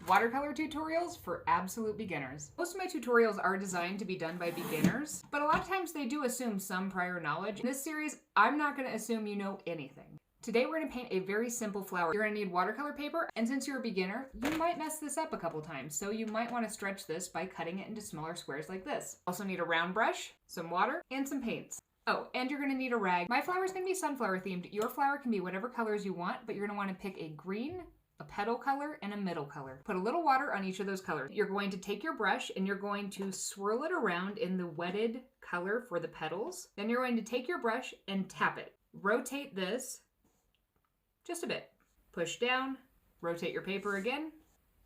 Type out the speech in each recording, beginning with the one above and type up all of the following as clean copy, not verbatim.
Watercolor tutorials for absolute beginners. Most of my tutorials are designed to be done by beginners, but a lot of times they do assume some prior knowledge. In this series, I'm not going to assume you know anything. Today we're going to paint a very simple flower. You're going to need watercolor paper, and since you're a beginner, you might mess this up a couple times, so you might want to stretch this by cutting it into smaller squares like this. Also need a round brush, some water, and some paints. Oh, and you're going to need a rag. My flower is going to be sunflower themed. Your flower can be whatever colors you want, but you're going to want to pick a green, a petal color, and a middle color. Put a little water on each of those colors. You're going to take your brush and you're going to swirl it around in the wetted color for the petals. Then you're going to take your brush and tap it. Rotate this just a bit. Push down, rotate your paper again,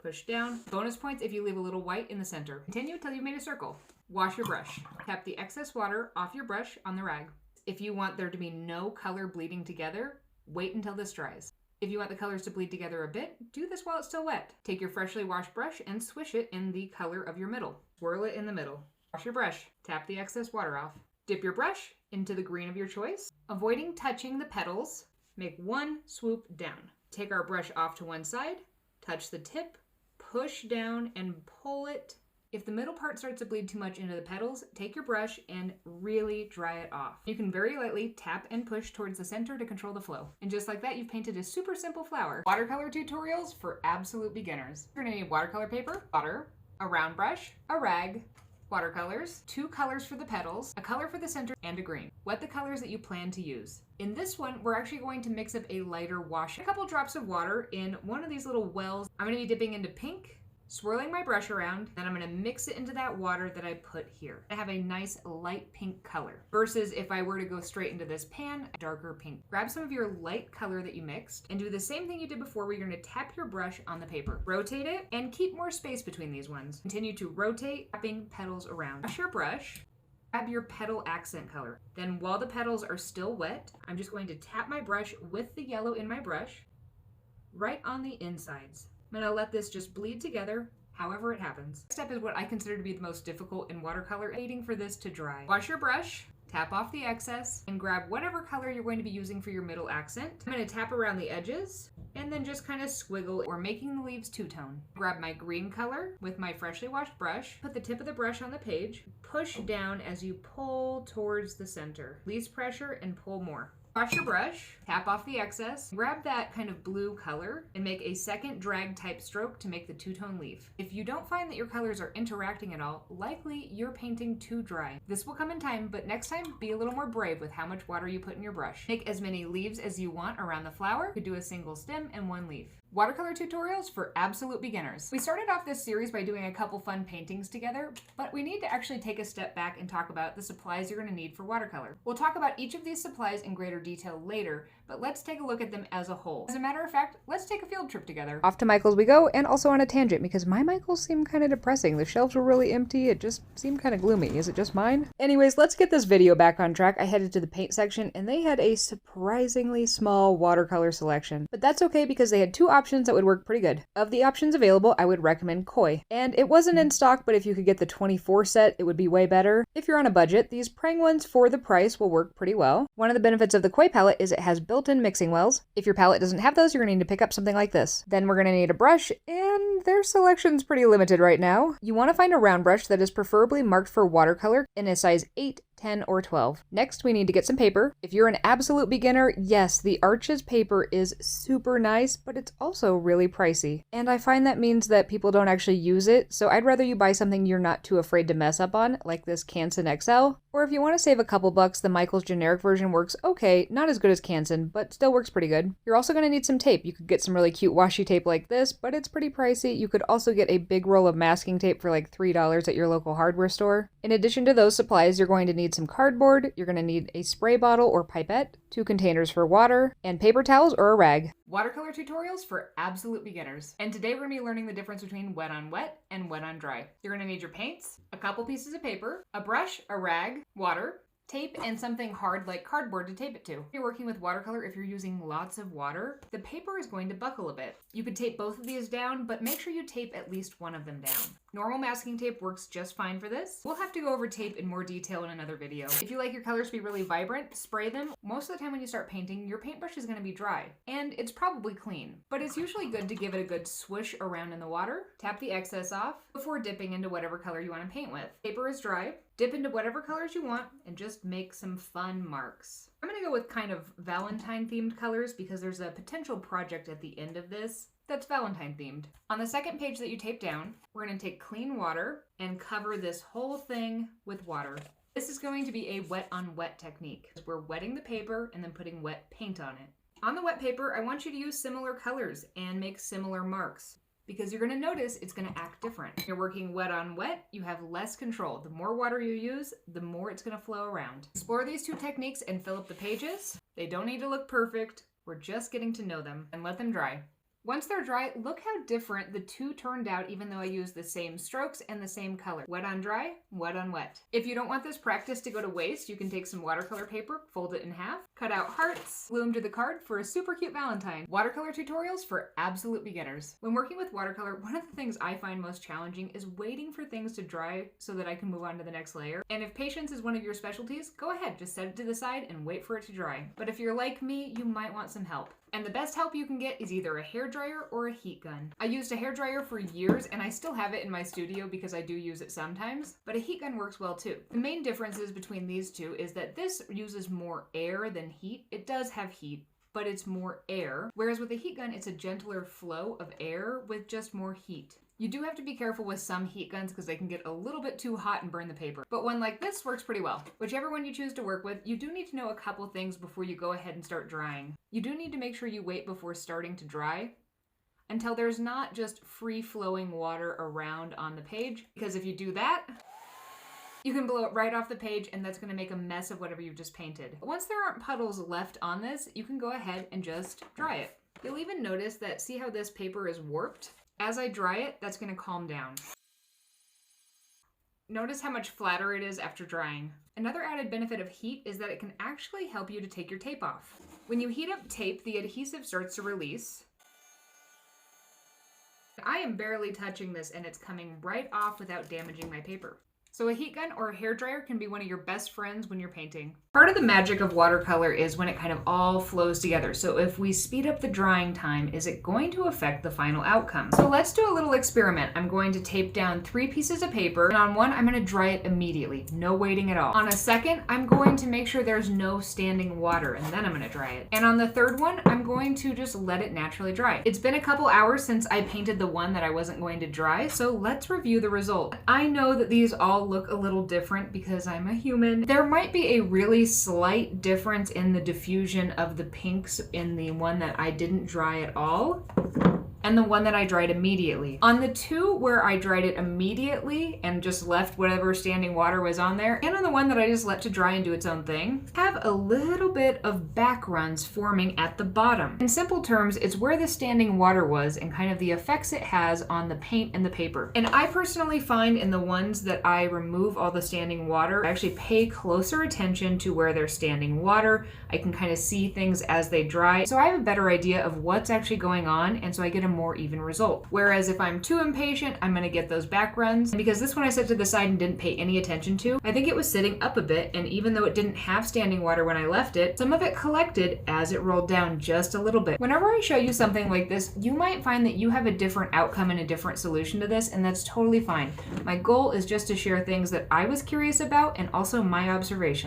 push down. Bonus points if you leave a little white in the center. Continue until you've made a circle. Wash your brush. Tap the excess water off your brush on the rag. If you want there to be no color bleeding together, wait until this dries. If you want the colors to bleed together a bit, do this while it's still wet. Take your freshly washed brush and swish it in the color of your middle. Swirl it in the middle. Wash your brush. Tap the excess water off. Dip your brush into the green of your choice. Avoiding touching the petals, make one swoop down. Take our brush off to one side, touch the tip, push down and pull it. If the middle part starts to bleed too much into the petals, take your brush and really dry it off. You can very lightly tap and push towards the center to control the flow. And just like that, you've painted a super simple flower. Watercolor tutorials for absolute beginners. You're gonna need watercolor paper, water, a round brush, a rag, watercolors, 2 colors for the petals, a color for the center, and a green. Wet the colors that you plan to use. In this one, we're actually going to mix up a lighter wash. A couple drops of water in one of these little wells. I'm gonna be dipping into pink, swirling my brush around, then I'm going to mix it into that water that I put here. I have a nice light pink color versus if I were to go straight into this pan, a darker pink. Grab some of your light color that you mixed and do the same thing you did before where you're going to tap your brush on the paper. Rotate it and keep more space between these ones. Continue to rotate, tapping petals around. Wash your brush. Grab your petal accent color. Then while the petals are still wet, I'm just going to tap my brush with the yellow in my brush right on the insides. I'm gonna let this just bleed together however it happens. Next step is what I consider to be the most difficult in watercolor, waiting for this to dry. Wash your brush, tap off the excess, and grab whatever color you're going to be using for your middle accent. I'm gonna tap around the edges and then just kind of squiggle. We're making the leaves two-tone. Grab my green color with my freshly washed brush, put the tip of the brush on the page, push down as you pull towards the center. Release pressure and pull more. Wash your brush, tap off the excess, grab that kind of blue color and make a second drag type stroke to make the two-tone leaf. If you don't find that your colors are interacting at all, likely you're painting too dry. This will come in time, but next time be a little more brave with how much water you put in your brush. Make as many leaves as you want around the flower. You could do a single stem and 1 leaf. Watercolor tutorials for absolute beginners. We started off this series by doing a couple fun paintings together, but we need to actually take a step back and talk about the supplies you're going to need for watercolor. We'll talk about each of these supplies in greater detail later, but let's take a look at them as a whole. As a matter of fact, let's take a field trip together. Off to Michael's we go, and also on a tangent because my Michael's seemed kind of depressing. The shelves were really empty. It just seemed kind of gloomy. Is it just mine? Anyways, let's get this video back on track. I headed to the paint section and they had a surprisingly small watercolor selection, but that's okay because they had 2 options that would work pretty good. Of the options available, I would recommend koi. And it wasn't in stock, but if you could get the 24 set, it would be way better. If you're on a budget, these prang ones for the price will work pretty well. One of the benefits of the koi palette is it has built-in mixing wells. If your palette doesn't have those, you're going to need to pick up something like this. Then we're going to need a brush, and their selection's pretty limited right now. You want to find a round brush that is preferably marked for watercolor in a size 8, 10, or 12. Next, we need to get some paper. If you're an absolute beginner, yes, the Arches paper is super nice, but it's also really pricey. And I find that means that people don't actually use it, so I'd rather you buy something you're not too afraid to mess up on, like this Canson XL. Or if you want to save a couple bucks, the Michael's generic version works okay, not as good as Canson, but still works pretty good. You're also going to need some tape. You could get some really cute washi tape like this, but it's pretty pricey. You could also get a big roll of masking tape for like $3 at your local hardware store. In addition to those supplies, you're going to need some cardboard, you're going to need a spray bottle or pipette, 2 containers for water, and paper towels or a rag. Watercolor tutorials for absolute beginners. And today we're going to be learning the difference between wet on wet and wet on dry. You're going to need your paints, a couple pieces of paper, a brush, a rag, water, tape, and something hard like cardboard to tape it to. If you're working with watercolor, if you're using lots of water, the paper is going to buckle a bit. You could tape both of these down, but make sure you tape at least one of them down. Normal masking tape works just fine for this. We'll have to go over tape in more detail in another video. If you like your colors to be really vibrant, spray them. Most of the time when you start painting, your paintbrush is going to be dry, and it's probably clean, but it's usually good to give it a good swoosh around in the water, tap the excess off before dipping into whatever color you want to paint with. Paper is dry, dip into whatever colors you want, and just make some fun marks. I'm going to go with kind of Valentine themed colors because there's a potential project at the end of this that's Valentine themed. On the second page that you tape down, we're going to take clean water and cover this whole thing with water. This is going to be a wet on wet technique. We're wetting the paper and then putting wet paint on it. On the wet paper, I want you to use similar colors and make similar marks, because you're going to notice it's going to act different. When you're working wet on wet, you have less control. The more water you use, the more it's going to flow around. Explore these two techniques and fill up the pages. They don't need to look perfect. We're just getting to know them, and let them dry. Once they're dry, look how different the two turned out even though I used the same strokes and the same color. Wet on dry, wet on wet. If you don't want this practice to go to waste, you can take some watercolor paper, fold it in half, cut out hearts, glue them to the card for a super cute Valentine. Watercolor tutorials for absolute beginners. When working with watercolor, one of the things I find most challenging is waiting for things to dry so that I can move on to the next layer. And if patience is one of your specialties, go ahead, just set it to the side and wait for it to dry. But if you're like me, you might want some help. And the best help you can get is either a hairdryer or a heat gun. I used a hairdryer for years and I still have it in my studio because I do use it sometimes, but a heat gun works well too. The main differences between these two is that this uses more air than heat. It does have heat, but it's more air, whereas with a heat gun, it's a gentler flow of air with just more heat. You do have to be careful with some heat guns because they can get a little bit too hot and burn the paper. But one like this works pretty well. Whichever one you choose to work with, you do need to know a couple things before you go ahead and start drying. You do need to make sure you wait before starting to dry until there's not just free-flowing water around on the page, because if you do that, you can blow it right off the page and that's going to make a mess of whatever you've just painted. Once there aren't puddles left on this, you can go ahead and just dry it. You'll even notice that, see how this paper is warped? As I dry it, that's going to calm down. Notice how much flatter it is after drying. Another added benefit of heat is that it can actually help you to take your tape off. When you heat up tape, the adhesive starts to release. I am barely touching this and it's coming right off without damaging my paper. So a heat gun or a hairdryer can be one of your best friends when you're painting. Part of the magic of watercolor is when it kind of all flows together. So if we speed up the drying time, is it going to affect the final outcome? So let's do a little experiment. I'm going to tape down 3 pieces of paper, and on one, I'm going to dry it immediately. No waiting at all. On a second, I'm going to make sure there's no standing water, and then I'm going to dry it. And on the third one, I'm going to just let it naturally dry. It's been a couple hours since I painted the one that I wasn't going to dry, so let's review the result. I know that these all look a little different because I'm a human. There might be a really slight difference in the diffusion of the pinks in the one that I didn't dry at all and the one that I dried immediately. On the two where I dried it immediately and just left whatever standing water was on there, and on the one that I just let to dry and do its own thing, have a little bit of back runs forming at the bottom. In simple terms, it's where the standing water was and kind of the effects it has on the paint and the paper. And I personally find in the ones that I remove all the standing water, I actually pay closer attention to where there's standing water. I can kind of see things as they dry, so I have a better idea of what's actually going on, and so I get a more even result. Whereas if I'm too impatient, I'm going to get those back runs. And because this one I set to the side and didn't pay any attention to, I think it was sitting up a bit, and even though it didn't have standing water when I left it, some of it collected as it rolled down just a little bit. Whenever I show you something like this, you might find that you have a different outcome and a different solution to this, and that's totally fine. My goal is just to share things that I was curious about and also my observations.